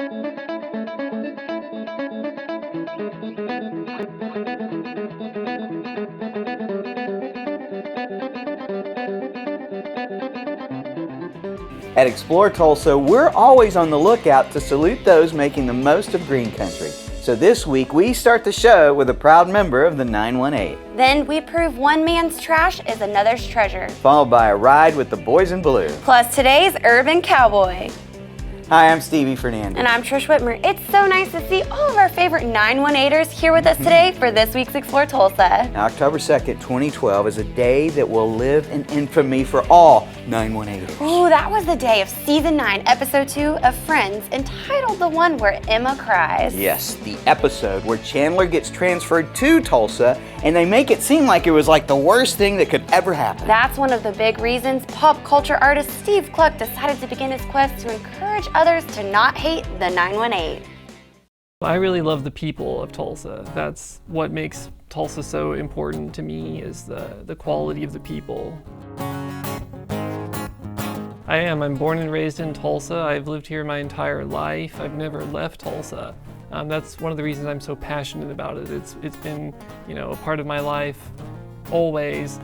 At Explore Tulsa, we're always on the lookout to salute those making the most of green country. So this week, we start the show with a proud member of the 918. Then we prove one man's trash is another's treasure. Followed by a ride with the boys in blue. Plus today's Urban Cowboy. Hi, I'm Stevie Fernandez. And I'm Trish Whitmer. It's so nice to see all of our favorite 918ers here with us today for this week's Explore Tulsa. Now, October 2nd, 2012 is a day that will live in infamy for all 918ers. Ooh, that was the day of Season 9, Episode 2 of Friends, entitled The One Where Emma Cries. Yes, the episode where Chandler gets transferred to Tulsa and they make it seem like it was like the worst thing that could ever happen. That's one of the big reasons pop culture artist Steve Kluck decided to begin his quest to encourage others to not hate the 918. I really love the people of Tulsa. That's what makes Tulsa so important to me, is the quality of the people. I'm born and raised in Tulsa. I've lived here my entire life. I've never left Tulsa. That's one of the reasons I'm so passionate about it. It's been, a part of my life always.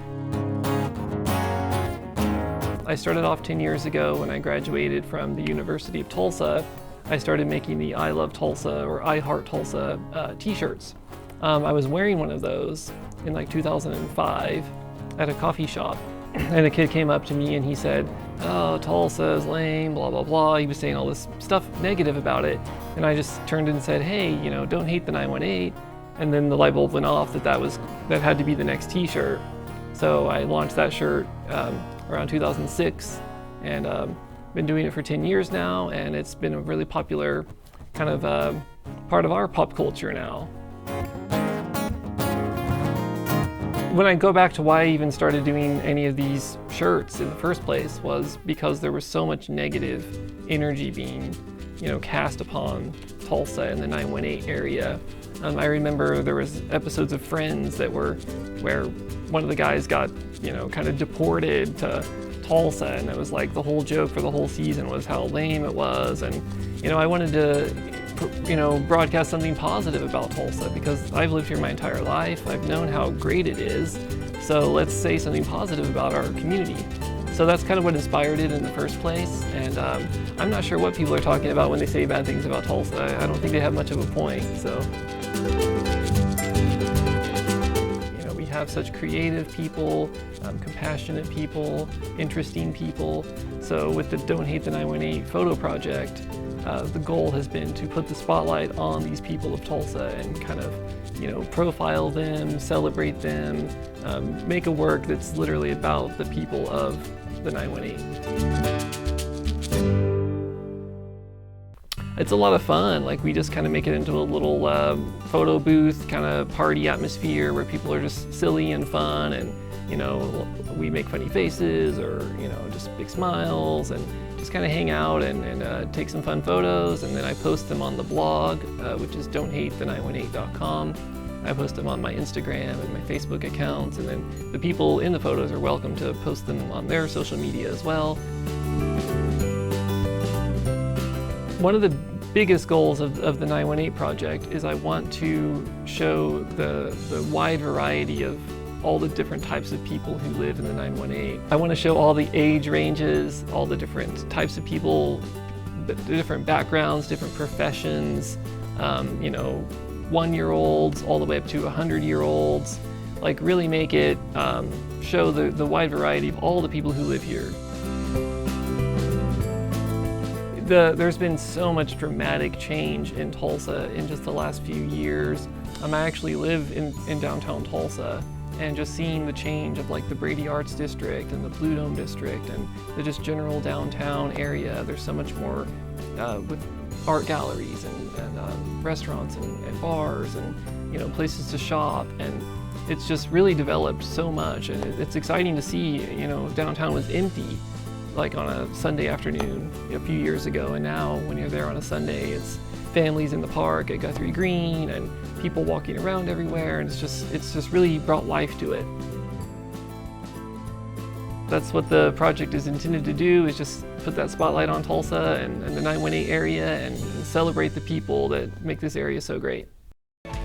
I started off 10 years ago when I graduated from the University of Tulsa. I started making the I Love Tulsa or I Heart Tulsa t-shirts. I was wearing one of those in like 2005 at a coffee shop. And a kid came up to me and he said, "Oh, Tulsa is lame, blah, blah, blah." He was saying all this stuff negative about it. And I just turned and said, "Hey, don't hate the 918. And then the light bulb went off that had to be the next t-shirt. So I launched that shirt around 2006 and been doing it for 10 years now. And it's been a really popular kind of part of our pop culture now. When I go back to why I even started doing any of these shirts in the first place was because there was so much negative energy being, cast upon Tulsa and the 918 area. I remember there was episodes of Friends where one of the guys got, kind of deported to Tulsa, and it was like the whole joke for the whole season was how lame it was. And, I wanted to broadcast something positive about Tulsa because I've lived here my entire life. I've known how great it is. So let's say something positive about our community. So that's kind of what inspired it in the first place. And I'm not sure what people are talking about when they say bad things about Tulsa. I don't think they have much of a point. So, we have such creative people, compassionate people, interesting people. So with the Don't Hate the 918 photo project, the goal has been to put the spotlight on these people of Tulsa and kind of, profile them, celebrate them, make a work that's literally about the people of the 918. It's a lot of fun. Like, we just kind of make it into a little photo booth kind of party atmosphere where people are just silly and fun, and we make funny faces or just big smiles and just kind of hang out and take some fun photos, and then I post them on the blog, which is don'thathe918.com. I post them on my Instagram and my Facebook accounts, and then the people in the photos are welcome to post them on their social media as well. One of the biggest goals of the 918 project is I want to show the wide variety of all the different types of people who live in the 918. I want to show all the age ranges, all the different types of people, the different backgrounds, different professions, 1-year-olds all the way up to 100-year-olds. Like, really make it show the wide variety of all the people who live here. There's been so much dramatic change in Tulsa in just the last few years. I actually live in downtown Tulsa, and just seeing the change of like the Brady Arts District and the Blue Dome District and the just general downtown area. There's so much more with art galleries and restaurants and bars and places to shop, and it's just really developed so much, and it's exciting to see. Downtown was empty like on a Sunday afternoon a few years ago, and now when you're there on a Sunday, it's families in the park at Guthrie Green and people walking around everywhere, and it's just really brought life to it. That's what the project is intended to do, is just put that spotlight on Tulsa and the 918 area and celebrate the people that make this area so great.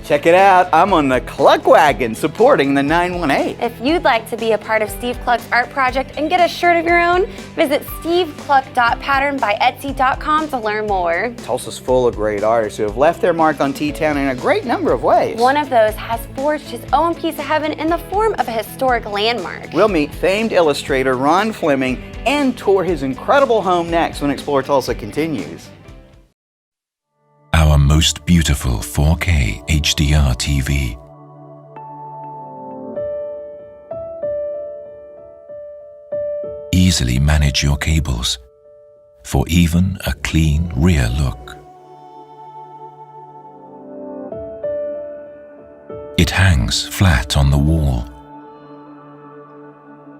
Check it out, I'm on the Cluck Wagon supporting the 918. If you'd like to be a part of Steve Cluck's art project and get a shirt of your own, visit stevecluck.patternbyetsy.com to learn more. Tulsa's full of great artists who have left their mark on T-Town in a great number of ways. One of those has forged his own piece of heaven in the form of a historic landmark. We'll meet famed illustrator Ron Fleming and tour his incredible home next when Explore Tulsa continues. Our most beautiful 4K HDR TV. Easily manage your cables for even a clean rear look. It hangs flat on the wall,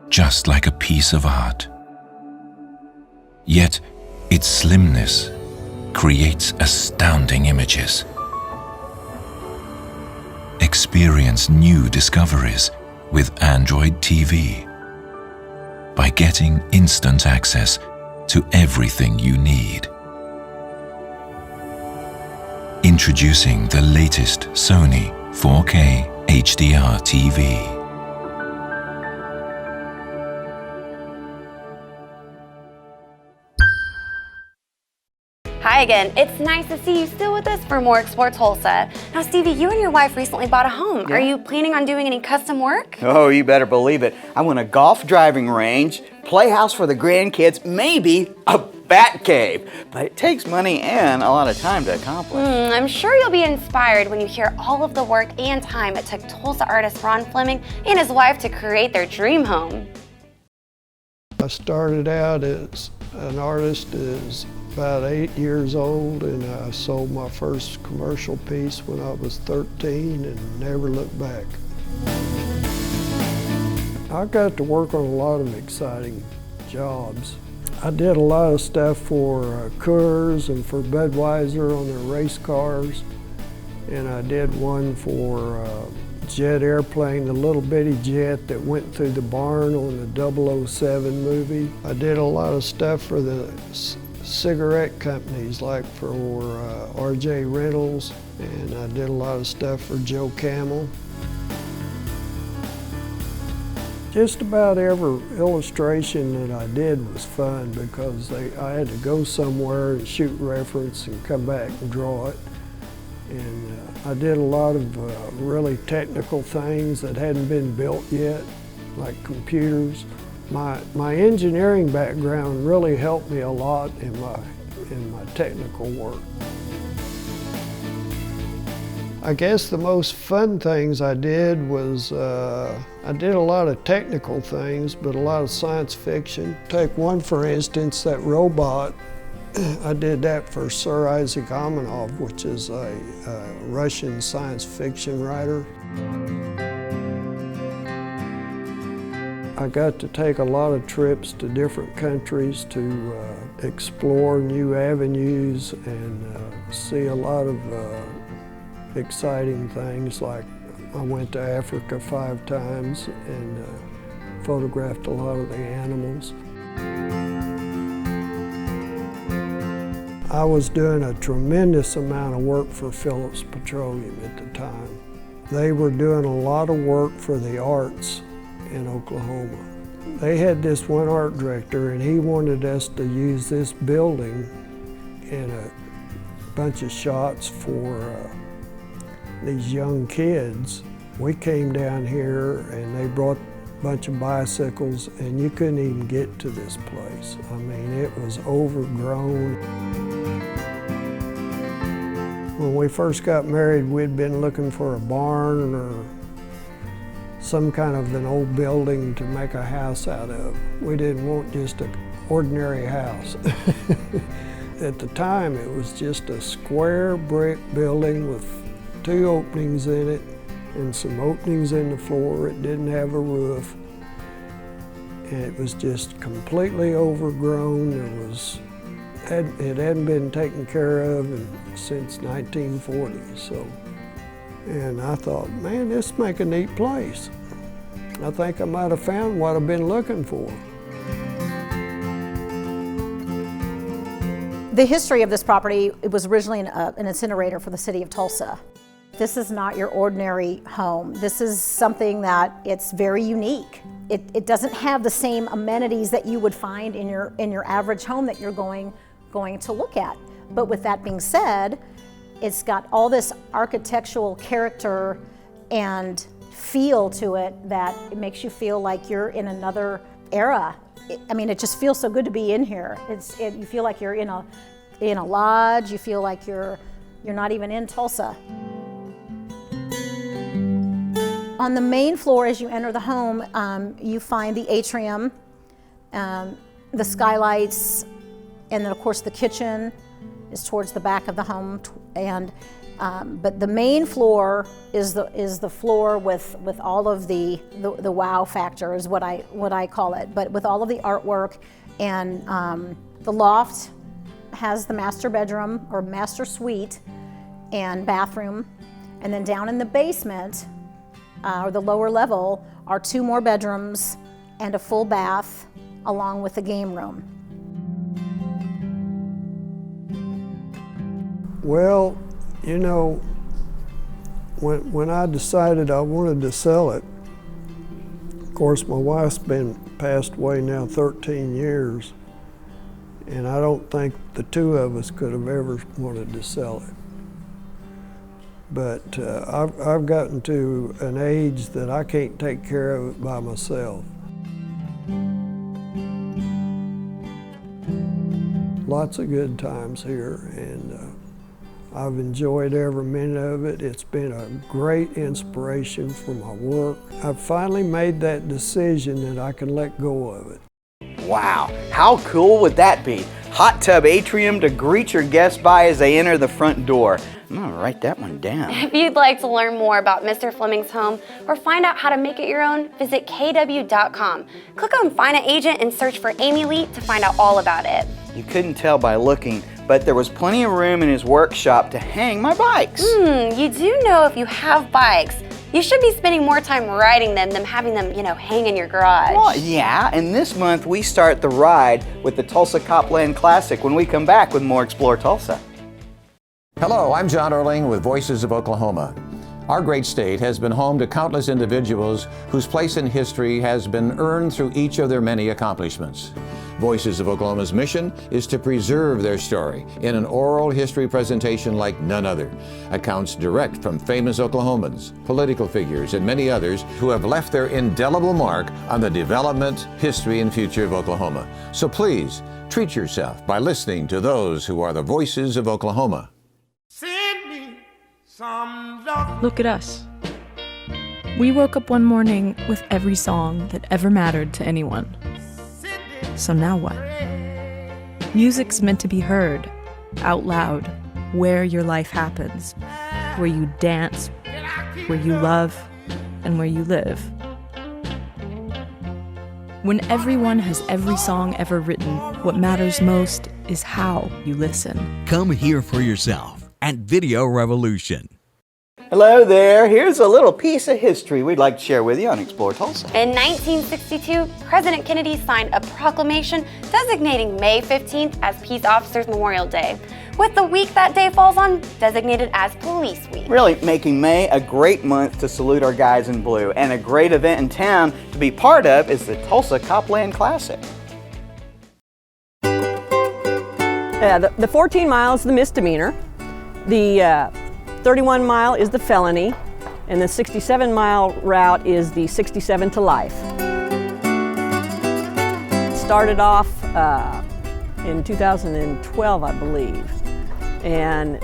just like a piece of art. Yet its slimness creates astounding images. Experience new discoveries with Android TV by getting instant access to everything you need. Introducing the latest Sony 4K HDR TV. Hi again, it's nice to see you still with us for more Explore Tulsa. Now Stevie, you and your wife recently bought a home. Are you planning on doing any custom work? Oh, you better believe it. I want a golf driving range, playhouse for the grandkids, maybe a bat cave. But it takes money and a lot of time to accomplish. I'm sure you'll be inspired when you hear all of the work and time it took Tulsa artist Ron Fleming and his wife to create their dream home. I started out as an artist as about 8 years old, and I sold my first commercial piece when I was 13 and never looked back. I got to work on a lot of exciting jobs. I did a lot of stuff for Coors and for Budweiser on their race cars, and I did one for jet airplane, the little bitty jet that went through the barn on the 007 movie. I did a lot of stuff for the cigarette companies, like for RJ Reynolds, and I did a lot of stuff for Joe Camel. Just about every illustration that I did was fun because I had to go somewhere and shoot reference and come back and draw it. And I did a lot of really technical things that hadn't been built yet, like computers. My engineering background really helped me a lot in my technical work. I guess the most fun things I did was, I did a lot of technical things, but a lot of science fiction. Take one for instance, that robot. I did that for Sir Isaac Asimov, which is a Russian science fiction writer. I got to take a lot of trips to different countries to explore new avenues and see a lot of exciting things. Like I went to Africa 5 times and photographed a lot of the animals. I was doing a tremendous amount of work for Phillips Petroleum at the time. They were doing a lot of work for the arts in Oklahoma. They had this one art director and he wanted us to use this building in a bunch of shots for these young kids. We came down here and they brought a bunch of bicycles and you couldn't even get to this place. I mean, it was overgrown. When we first got married, we'd been looking for a barn or some kind of an old building to make a house out of. We didn't want just an ordinary house. At the time, it was just a square brick building with 2 openings in it and some openings in the floor. It didn't have a roof. And it was just completely overgrown. It hadn't been taken care of since 1940. And I thought, man, this make a neat place. I think I might have found what I've been looking for. The history of this property, it was originally an incinerator for the city of Tulsa. This is not your ordinary home. This is something that it's very unique. It doesn't have the same amenities that you would find in your average home that you're going to look at. But with that being said, it's got all this architectural character and feel to it that it makes you feel like you're in another era. I mean, it just feels so good to be in here. You feel like you're in a lodge. You feel like you're not even in Tulsa. On the main floor, as you enter the home, you find the atrium, the skylights, and then of course the kitchen is towards the back of the home. But the main floor is the floor with all of the wow factor is what I call it. But with all of the artwork, and the loft has the master bedroom or master suite and bathroom, and then down in the basement or the lower level are 2 more bedrooms and a full bath along with the game room. Well, you know, when I decided I wanted to sell it, of course my wife's passed away now 13 years, and I don't think the 2 of us could have ever wanted to sell it. But I've gotten to an age that I can't take care of it by myself. Lots of good times here, and I've enjoyed every minute of it. It's been a great inspiration for my work. I've finally made that decision that I can let go of it. Wow, how cool would that be? Hot tub atrium to greet your guests by as they enter the front door. I'm gonna write that one down. If you'd like to learn more about Mr. Fleming's home or find out how to make it your own, visit kw.com. Click on Find an Agent and search for Amy Lee to find out all about it. You couldn't tell by looking, but there was plenty of room in his workshop to hang my bikes. You do know if you have bikes, you should be spending more time riding them than having them, hang in your garage. Well, yeah, and this month we start the ride with the Tulsa Copland Classic when we come back with more Explore Tulsa. Hello, I'm John Erling with Voices of Oklahoma. Our great state has been home to countless individuals whose place in history has been earned through each of their many accomplishments. Voices of Oklahoma's mission is to preserve their story in an oral history presentation like none other. Accounts direct from famous Oklahomans, political figures, and many others who have left their indelible mark on the development, history, and future of Oklahoma. So please, treat yourself by listening to those who are the voices of Oklahoma. Send me some love. Look at us. We woke up one morning with every song that ever mattered to anyone. So now what? Music's meant to be heard, out loud, where your life happens, where you dance, where you love, and where you live. When everyone has every song ever written, what matters most is how you listen. Come hear for yourself at Video Revolution. Hello there, here's a little piece of history we'd like to share with you on Explore Tulsa. In 1962, President Kennedy signed a proclamation designating May 15th as Peace Officers Memorial Day, with the week that day falls on designated as Police Week. Really making May a great month to salute our guys in blue, and a great event in town to be part of is the Tulsa Copland Classic. The 14 miles is the misdemeanor. The 31-mile is the felony, and the 67-mile route is the 67 to life. Started off in 2012, I believe, and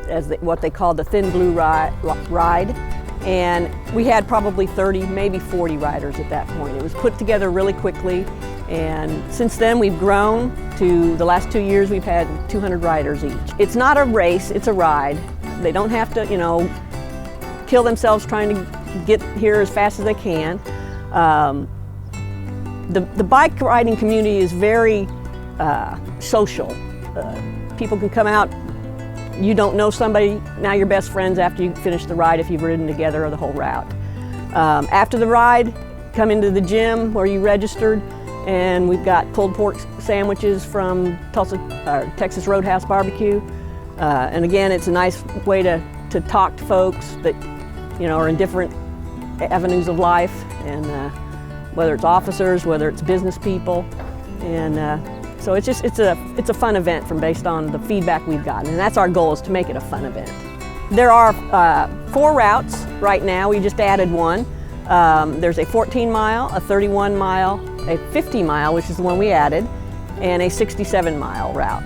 as what they called the Thin Blue Ride, and we had probably 30, maybe 40 riders at that point. It was put together really quickly, and since then we've grown to the last 2 years we've had 200 riders each. It's not a race, it's a ride. They don't have to, kill themselves trying to get here as fast as they can. The bike riding community is very social. People can come out, you don't know somebody, now you're best friends after you finish the ride if you've ridden together or the whole route. After the ride, come into the gym where you registered, and we've got pulled pork sandwiches from Texas Roadhouse Barbecue. And again, it's a nice way to talk to folks that are in different avenues of life, and whether it's officers, whether it's business people, and so it's a fun event based on the feedback we've gotten, and that's our goal, is to make it a fun event. There are 4 routes right now. We just added one. There's a 14-mile, a 31-mile, a 50-mile, which is the one we added, and a 67-mile route.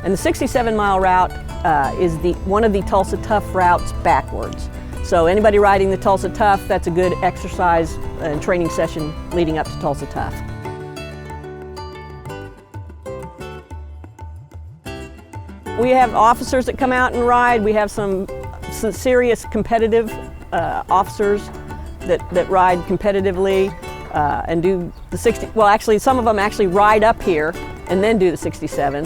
And the 67-mile route is one of the Tulsa Tough routes backwards. So anybody riding the Tulsa Tough, that's a good exercise and training session leading up to Tulsa Tough. We have officers that come out and ride. We have some serious competitive officers that ride competitively and do the 60. Well, actually, some of them actually ride up here and then do the 67.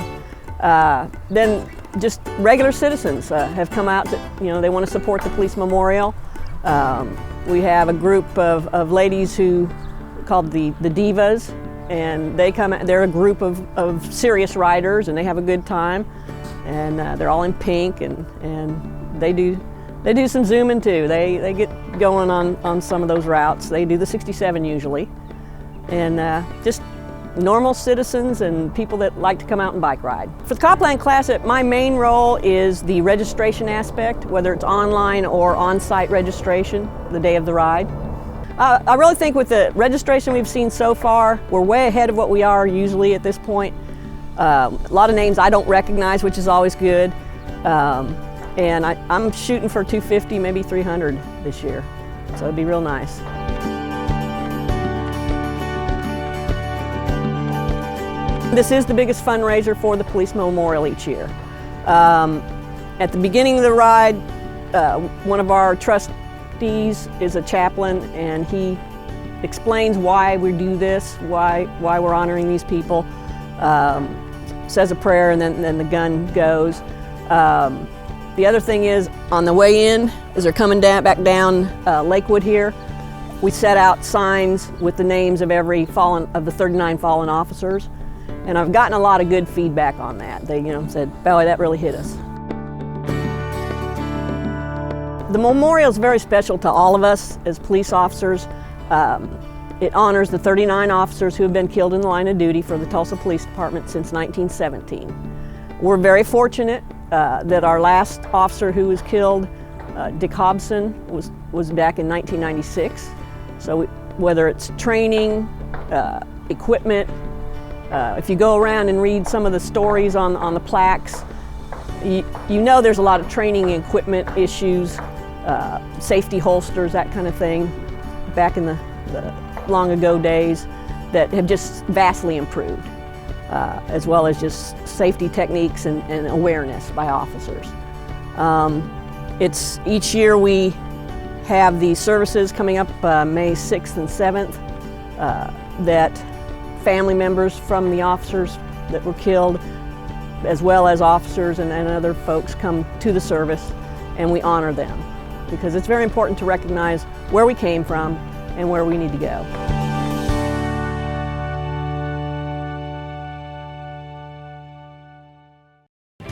Then just regular citizens have come out to, they want to support the police memorial. We have a group of ladies who called the Divas, and they're a group of serious riders, and they have a good time, and they're all in pink, and they do some zooming too. They get going on some of those routes. They do the 67 usually, and just normal citizens and people that like to come out and bike ride. For the Copland Classic, my main role is the registration aspect, whether it's online or on-site registration the day of the ride. I really think with the registration we've seen so far, we're way ahead of what we are usually at this point. A lot of names I don't recognize, which is always good. And I'm shooting for 250, maybe 300 this year, so it'd be real nice. This is the biggest fundraiser for the Police Memorial each year. At the beginning of the ride, one of our trustees is a chaplain, and he explains why we do this, why we're honoring these people, says a prayer, and then the gun goes. The other thing is, on the way in, as they're coming back down Lakewood here, we set out signs with the names of the 39 fallen officers. And I've gotten a lot of good feedback on that. They, said, "Boy, that really hit us." The memorial is very special to all of us as police officers. It honors the 39 officers who have been killed in the line of duty for the Tulsa Police Department since 1917. We're very fortunate that our last officer who was killed, Dick Hobson, was back in 1996. So whether it's training, equipment, if you go around and read some of the stories on the plaques, you know there's a lot of training equipment issues, safety holsters, that kind of thing, back in the long ago days, that have just vastly improved, as well as just safety techniques and awareness by officers. Each year we have these services coming up May 6th and 7th that family members from the officers that were killed, as well as officers and other folks, come to the service, and we honor them, because it's very important to recognize where we came from and where we need to go.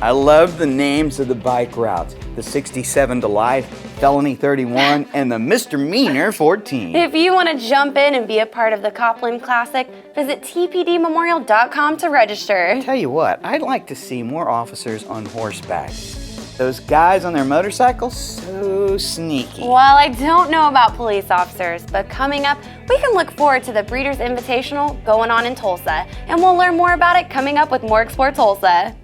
I love the names of the bike routes. The 67 to life, felony 31, and the misdemeanor 14. If you want to jump in and be a part of the Copland Classic, visit tpdmemorial.com to register. Tell you what, I'd like to see more officers on horseback. Those guys on their motorcycles, so sneaky. Well, I don't know about police officers, but coming up, we can look forward to the Breeders' Invitational going on in Tulsa, and we'll learn more about it coming up with more Explore Tulsa.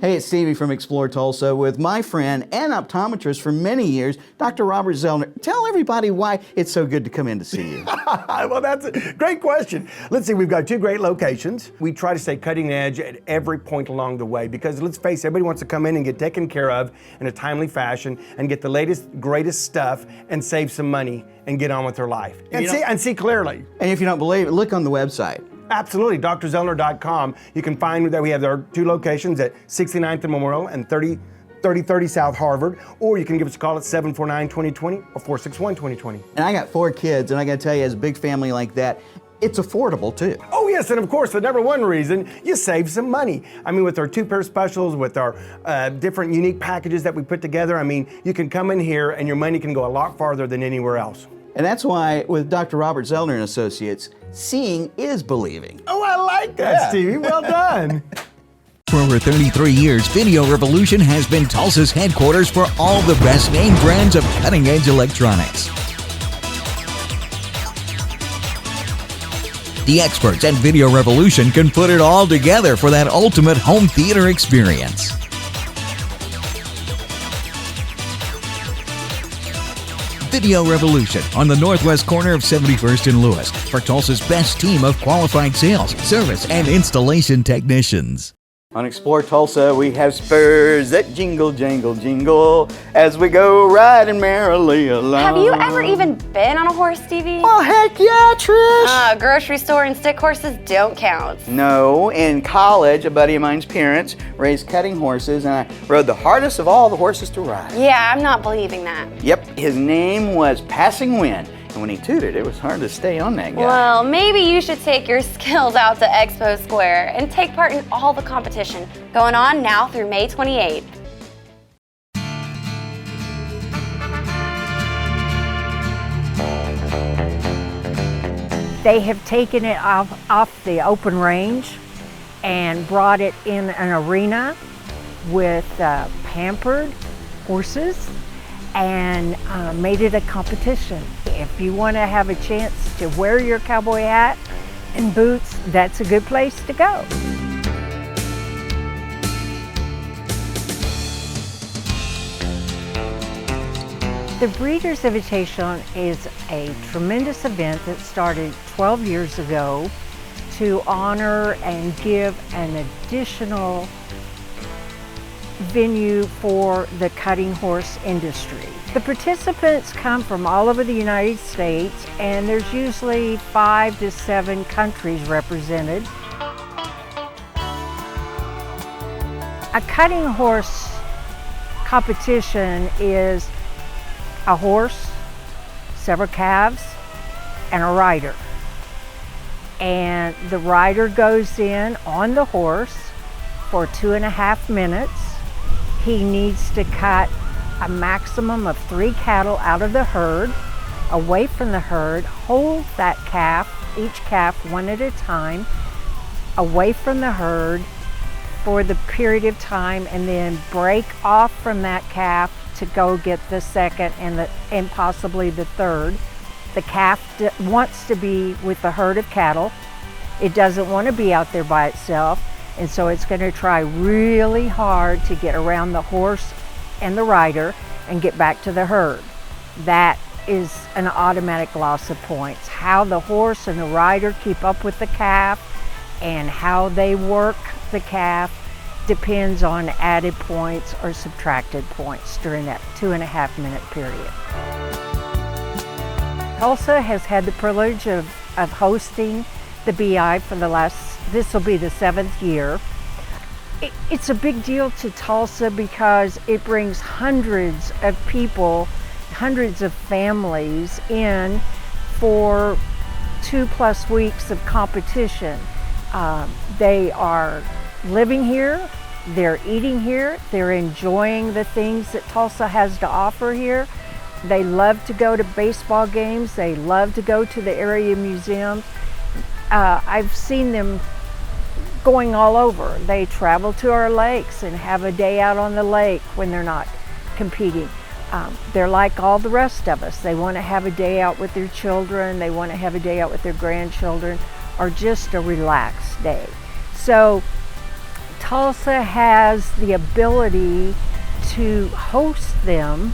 Hey, it's Stevie from Explore Tulsa with my friend and optometrist for many years, Dr. Robert Zeller. Tell everybody why it's so good to come in to see you. Well, that's a great question. Let's see, we've got 2 great locations. We try to stay cutting edge at every point along the way, because let's face it, everybody wants to come in and get taken care of in a timely fashion and get the latest, greatest stuff and save some money and get on with their life. And see clearly. And if you don't believe it, look on the website. Absolutely, drzeller.com. You can find that we have our 2 locations at 69th and Memorial and 3030 South Harvard, or you can give us a call at 749-2020 or 461-2020. And I got 4 kids, and I gotta tell you, as a big family like that, it's affordable too. Oh yes, and of course the number one reason, you save some money. I mean, with our 2-pair specials, with our different unique packages that we put together, I mean, you can come in here and your money can go a lot farther than anywhere else. And that's why with Dr. Robert Zeller and Associates, seeing is believing. Oh, I like that, Stevie. Well done. For over 33 years, Video Revolution has been Tulsa's headquarters for all the best name brands of cutting-edge electronics. The experts at Video Revolution can put it all together for that ultimate home theater experience. Video Revolution on the northwest corner of 71st and Lewis for Tulsa's best team of qualified sales, service, and installation technicians. On Explore Tulsa, we have spurs that jingle, jangle, jingle as we go riding merrily along. Have you ever even been on a horse, Stevie? Oh, heck yeah, Trish! Grocery store and stick horses don't count. No, in college, a buddy of mine's parents raised cutting horses, and I rode the hardest of all the horses to ride. Yeah, I'm not believing that. Yep, his name was Passing Wind. And when he tooted, it was hard to stay on that guy. Well, maybe you should take your skills out to Expo Square and take part in all the competition going on now through May 28th. They have taken it off the open range and brought it in an arena with pampered horses and made it a competition. If you want to have a chance to wear your cowboy hat and boots, that's a good place to go. The Breeders' Invitation is a tremendous event that started 12 years ago to honor and give an additional venue for the cutting horse industry. The participants come from all over the United States, and there's usually 5 to 7 countries represented. A cutting horse competition is a horse, several calves, and a rider. And the rider goes in on the horse for 2.5 minutes. He needs to cut a maximum of 3 cattle out of the herd, away from the herd, hold that calf, each calf one at a time, away from the herd for the period of time, and then break off from that calf to go get the second and possibly the third. The calf wants to be with the herd of cattle. It doesn't want to be out there by itself. And so it's going to try really hard to get around the horse and the rider and get back to the herd. That is an automatic loss of points. How the horse and the rider keep up with the calf and how they work the calf depends on added points or subtracted points during that 2.5 minute period. Tulsa has had the privilege of hosting the BI for this will be the 7th year. It's a big deal to Tulsa because it brings hundreds of people, hundreds of families in for 2+ weeks of competition. They are living here, they're eating here, they're enjoying the things that Tulsa has to offer here. They love to go to baseball games, they love to go to the area museums. I've seen them going all over. They travel to our lakes and have a day out on the lake when they're not competing. They're like all the rest of us. They want to have a day out with their children, they want to have a day out with their grandchildren, or just a relaxed day. So Tulsa has the ability to host them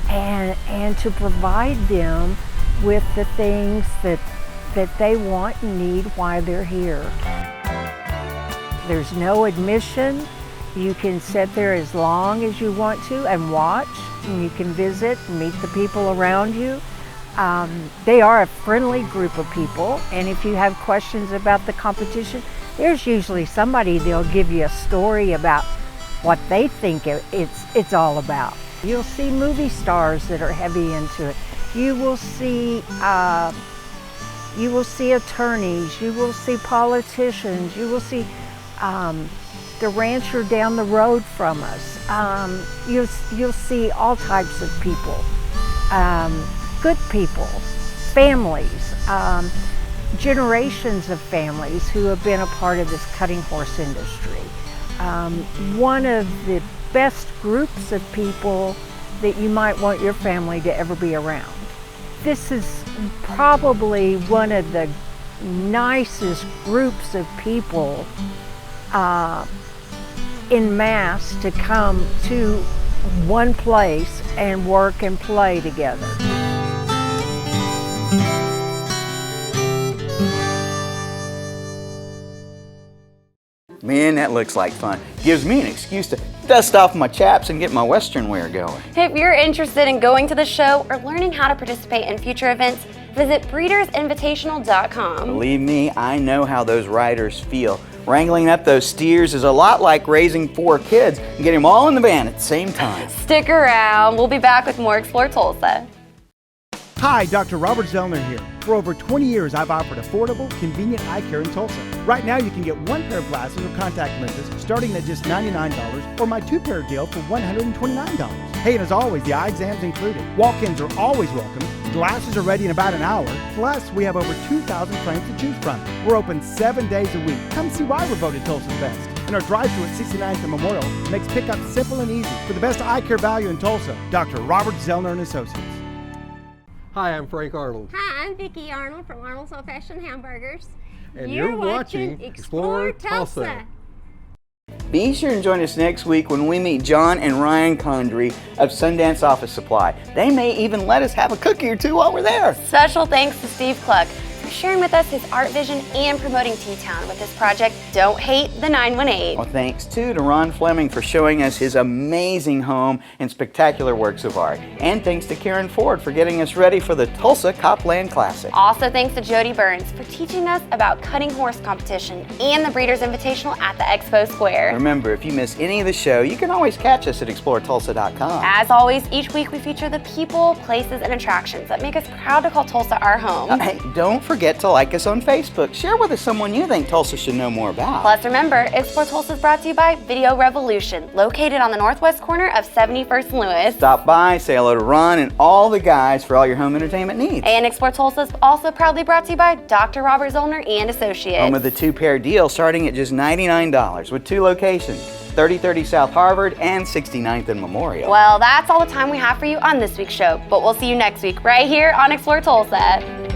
and to provide them with the things that they want and need while they're here. There's no admission. You can sit there as long as you want to and watch, and you can visit and meet the people around you. They are a friendly group of people, and if you have questions about the competition, there's usually somebody that'll give you a story about what they think it's all about. You'll see movie stars that are heavy into it. You will see you will see attorneys, you will see politicians, you will see the rancher down the road from us. You'll see all types of people, good people, families, generations of families who have been a part of this cutting horse industry. One of the best groups of people that you might want your family to ever be around. This is probably one of the nicest groups of people in mass to come to one place and work and play together. Man, that looks like fun. Gives me an excuse to dust off my chaps and get my Western wear going. If you're interested in going to the show or learning how to participate in future events, visit breedersinvitational.com. Believe me, I know how those riders feel. Wrangling up those steers is a lot like raising 4 kids and getting them all in the van at the same time. Stick around. We'll be back with more Explore Tulsa. Hi, Dr. Robert Zeller here. For over 20 years, I've offered affordable, convenient eye care in Tulsa. Right now, you can get 1 pair of glasses or contact lenses starting at just $99 or my 2-pair deal for $129. Hey, and as always, the eye exam's included. Walk-ins are always welcome. Glasses are ready in about an hour. Plus, we have over 2,000 frames to choose from. We're open 7 days a week. Come see why we're voted Tulsa's best. And our drive-thru at 69th and Memorial makes pickup simple and easy. For the best eye care value in Tulsa, Dr. Robert Zeller and Associates. Hi, I'm Frank Arnold. Hi, I'm Vicki Arnold from Arnold's Old Fashioned Hamburgers. And you're watching Explore Tulsa. Be sure and join us next week when we meet John and Ryan Condry of Sundance Office Supply. They may even let us have a cookie or two while we're there. Special thanks to Steve Cluck for sharing with us his art vision and promoting T-Town with this project, Don't Hate the 918. Well, thanks too to Ron Fleming for showing us his amazing home and spectacular works of art. And thanks to Karen Ford for getting us ready for the Tulsa Copland Classic. Also thanks to Jody Burns for teaching us about cutting horse competition and the Breeders' Invitational at the Expo Square. Remember, if you miss any of the show, you can always catch us at ExploreTulsa.com. As always, each week we feature the people, places, and attractions that make us proud to call Tulsa our home. Hey, don't forget to like us on Facebook. Share with us someone you think Tulsa should know more about. Plus, remember, Explore Tulsa is brought to you by Video Revolution, located on the northwest corner of 71st and Lewis. Stop by, say hello to Ron and all the guys for all your home entertainment needs. And Explore Tulsa is also proudly brought to you by Dr. Robert Zeller and Associates. Home of the 2-pair deal starting at just $99 with 2 locations, 3030 South Harvard and 69th and Memorial. Well, that's all the time we have for you on this week's show, but we'll see you next week right here on Explore Tulsa.